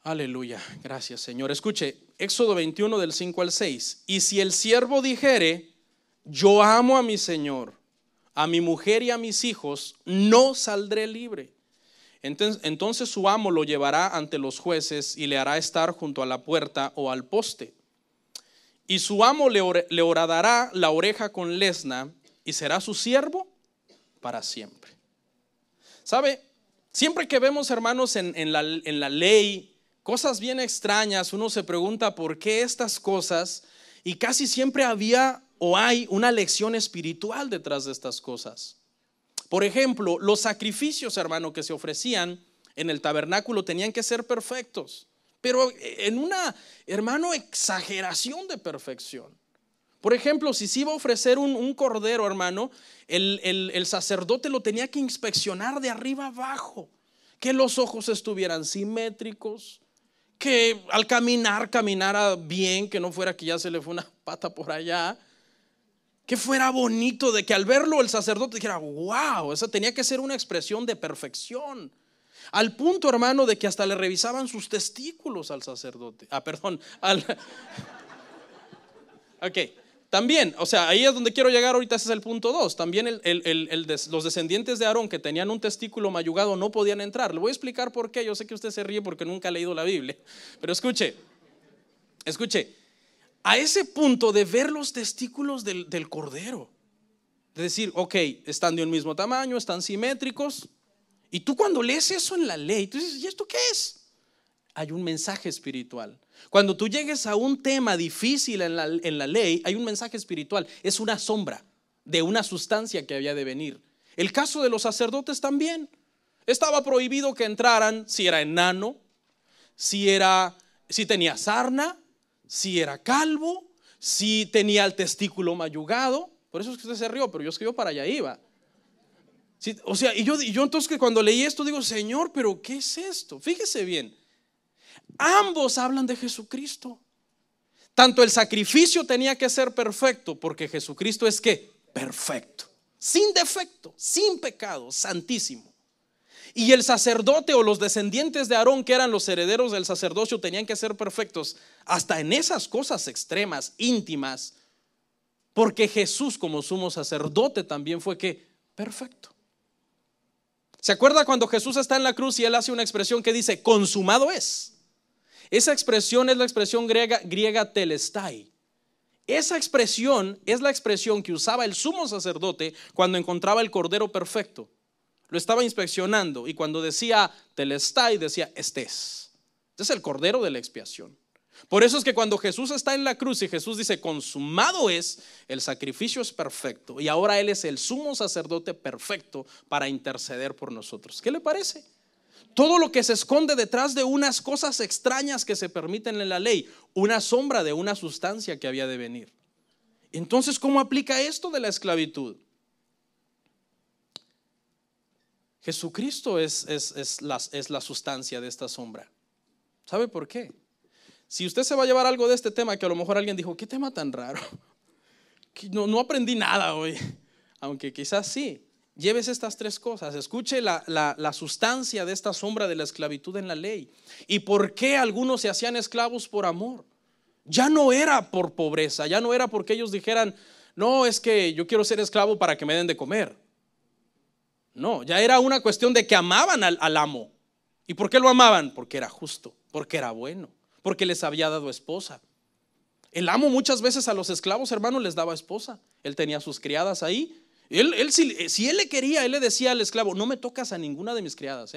Aleluya, gracias Señor. Escuche, Éxodo 21 del 5 al 6. Y si el siervo dijere, yo amo a mi Señor, a mi mujer y a mis hijos, no saldré libre. Entonces su amo lo llevará ante los jueces y le hará estar junto a la puerta o al poste. Y su amo le horadará la oreja con lesna y será su siervo para siempre. ¿Sabe? Siempre que vemos, hermanos, en la ley cosas bien extrañas, uno se pregunta por qué estas cosas, y casi siempre había o hay una lección espiritual detrás de estas cosas. Por ejemplo, los sacrificios, hermano, que se ofrecían en el tabernáculo tenían que ser perfectos, pero en una, hermano, exageración de perfección. Por ejemplo, si se iba a ofrecer un cordero, hermano, el sacerdote lo tenía que inspeccionar de arriba abajo, que los ojos estuvieran simétricos, que al caminar caminara bien, que no fuera que ya se le fue una pata por allá, que fuera bonito, de que al verlo el sacerdote dijera, wow, esa tenía que ser una expresión de perfección. Al punto, hermano, de que hasta le revisaban sus testículos al sacerdote. Ok, también, o sea, ahí es donde quiero llegar ahorita, ese es el punto 2. También los descendientes de Aarón que tenían un testículo mayugado no podían entrar. Le voy a explicar por qué. Yo sé que usted se ríe porque nunca ha leído la Biblia, pero escuche, a ese punto de ver los testículos del cordero, de decir, ok, están de un mismo tamaño, están simétricos, y tú cuando lees eso en la ley, tú dices, ¿y esto qué es? Hay un mensaje espiritual. Cuando tú llegues a un tema difícil en la ley, hay un mensaje espiritual. Es una sombra de una sustancia que había de venir. El caso de los sacerdotes también. Estaba prohibido que entraran si era enano, si tenía sarna, si era calvo, si tenía el testículo mayugado. Por eso es que usted se rió, pero yo es que yo para allá iba. Sí, o sea, y yo entonces que cuando leí esto digo, Señor, pero ¿qué es esto? Fíjese bien. Ambos hablan de Jesucristo. Tanto el sacrificio tenía que ser perfecto, porque Jesucristo es ¿qué? Perfecto, sin defecto, sin pecado, santísimo. Y el sacerdote o los descendientes de Aarón, que eran los herederos del sacerdocio, tenían que ser perfectos hasta en esas cosas extremas, íntimas, porque Jesús como sumo sacerdote también fue ¿qué? Perfecto. ¿Se acuerda cuando Jesús está en la cruz y él hace una expresión que dice consumado es? Esa expresión es la expresión griega telestai. Esa expresión es la expresión que usaba el sumo sacerdote cuando encontraba el cordero perfecto. Lo estaba inspeccionando y cuando decía telestai decía este es el cordero de la expiación. Por eso es que cuando Jesús está en la cruz y Jesús dice consumado es, el sacrificio es perfecto y ahora Él es el sumo sacerdote perfecto para interceder por nosotros. ¿Qué le parece? Todo lo que se esconde detrás de unas cosas extrañas que se permiten en la ley, una sombra de una sustancia que había de venir. Entonces, ¿cómo aplica esto de la esclavitud? Jesucristo es la sustancia de esta sombra. ¿Sabe por qué? Si usted se va a llevar algo de este tema, que a lo mejor alguien dijo, ¿qué tema tan raro? No aprendí nada hoy, aunque quizás sí. Lleves estas tres cosas, escuche la sustancia de esta sombra de la esclavitud en la ley. ¿Y por qué algunos se hacían esclavos por amor? Ya no era por pobreza, ya no era porque ellos dijeran, no, es que yo quiero ser esclavo para que me den de comer. No, ya era una cuestión de que amaban al amo. ¿Y por qué lo amaban? Porque era justo, porque era bueno, porque les había dado esposa. El amo muchas veces a los esclavos, hermanos, les daba esposa. Él tenía sus criadas ahí. Si él le quería, él le decía al esclavo, no me tocas a ninguna de mis criadas,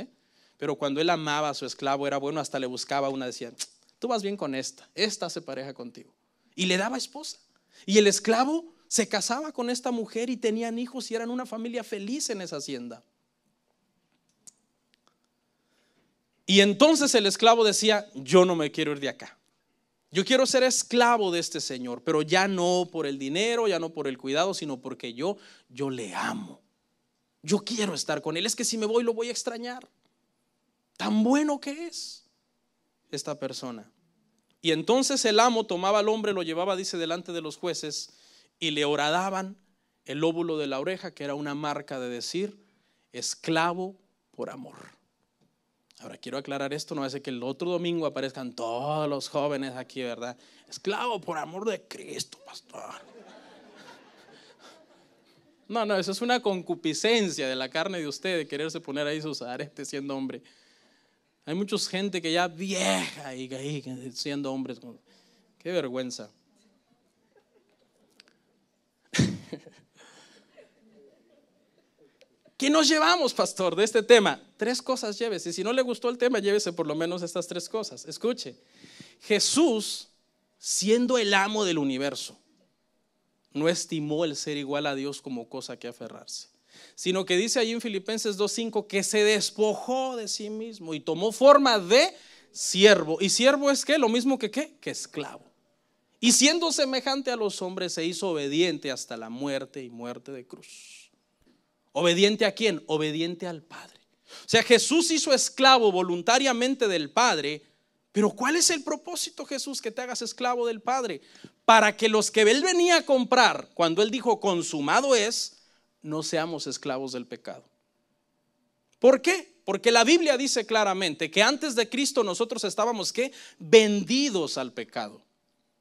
Pero cuando él amaba a su esclavo, era bueno, hasta le buscaba una, decía, tú vas bien con esta se pareja contigo. Y le daba esposa. Y el esclavo se casaba con esta mujer y tenían hijos y eran una familia feliz en esa hacienda. Y entonces el esclavo decía, yo no me quiero ir de acá. Yo quiero ser esclavo de este Señor, pero ya no por el dinero, ya no por el cuidado, sino porque yo le amo. Yo quiero estar con Él. Es que si me voy lo voy a extrañar. Tan bueno que es esta persona. Y entonces el amo tomaba al hombre, lo llevaba, dice, delante de los jueces y le horadaban el lóbulo de la oreja, que era una marca de decir esclavo por amor. Ahora quiero aclarar esto, no hace que el otro domingo aparezcan todos los jóvenes aquí, ¿verdad? Esclavo por amor de Cristo, pastor. No, eso es una concupiscencia de la carne de usted, de quererse poner ahí sus aretes siendo hombre. Hay mucha gente que ya vieja y siendo hombres. Qué vergüenza. ¿Qué nos llevamos, pastor, de este tema? 3 cosas llévese. Y si no le gustó el tema, llévese por lo menos estas 3 cosas. Escuche, Jesús, siendo el amo del universo, no estimó el ser igual a Dios como cosa que aferrarse, sino que dice ahí en Filipenses 2:5 que se despojó de sí mismo y tomó forma de siervo. ¿Y siervo es qué? Lo mismo que ¿qué? Que esclavo. Y siendo semejante a los hombres, se hizo obediente hasta la muerte y muerte de cruz. ¿Obediente a quién? Obediente al Padre. O sea, Jesús hizo esclavo voluntariamente del Padre. Pero ¿cuál es el propósito, Jesús, que te hagas esclavo del Padre? Para que los que Él venía a comprar, cuando Él dijo consumado es, no seamos esclavos del pecado. ¿Por qué? Porque la Biblia dice claramente que antes de Cristo nosotros estábamos ¿qué? Vendidos al pecado.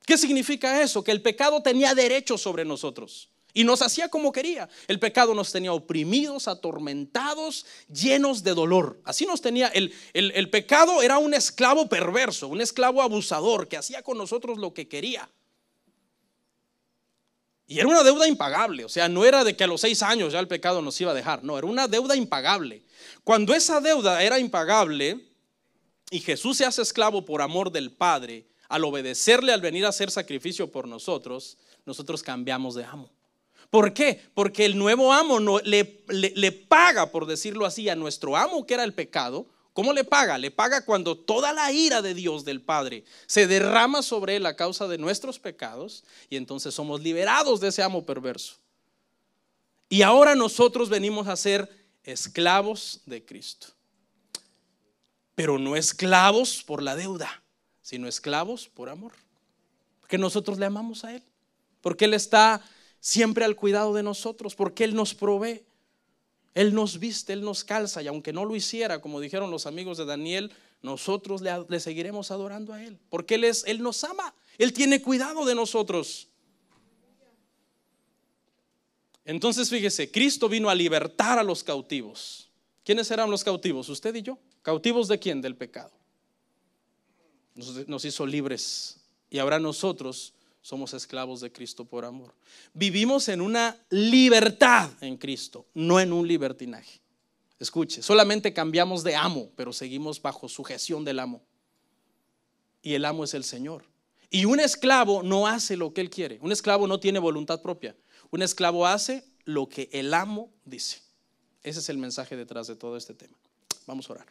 ¿Qué significa eso? Que el pecado tenía derecho sobre nosotros y nos hacía como quería. El pecado nos tenía oprimidos, atormentados, llenos de dolor. Así nos tenía. El pecado era un esclavo perverso, un esclavo abusador que hacía con nosotros lo que quería. Y era una deuda impagable. O sea, no era de que a los 6 años ya el pecado nos iba a dejar. No, era una deuda impagable. Cuando esa deuda era impagable y Jesús se hace esclavo por amor del Padre, al obedecerle, al venir a hacer sacrificio por nosotros, nosotros cambiamos de amo. ¿Por qué? Porque el nuevo amo le paga, por decirlo así, a nuestro amo que era el pecado. ¿Cómo le paga? Le paga cuando toda la ira de Dios, del Padre, se derrama sobre él a causa de nuestros pecados, y entonces somos liberados de ese amo perverso. Y ahora nosotros venimos a ser esclavos de Cristo. Pero no esclavos por la deuda, sino esclavos por amor. Porque nosotros le amamos a Él. Porque Él está siempre al cuidado de nosotros. Porque Él nos provee. Él nos viste, Él nos calza. Y aunque no lo hiciera, como dijeron los amigos de Daniel, nosotros le seguiremos adorando a Él. Porque Él nos ama. Él tiene cuidado de nosotros. Entonces fíjese, Cristo vino a libertar a los cautivos. ¿Quiénes eran los cautivos? Usted y yo. ¿Cautivos de quién? Del pecado. Nos hizo libres. Y ahora nosotros somos esclavos de Cristo por amor. Vivimos en una libertad en Cristo, no en un libertinaje. Escuche, solamente cambiamos de amo, pero seguimos bajo sujeción del amo. Y el amo es el Señor. Y un esclavo no hace lo que él quiere. Un esclavo no tiene voluntad propia. Un esclavo hace lo que el amo dice. Ese es el mensaje detrás de todo este tema. Vamos a orar.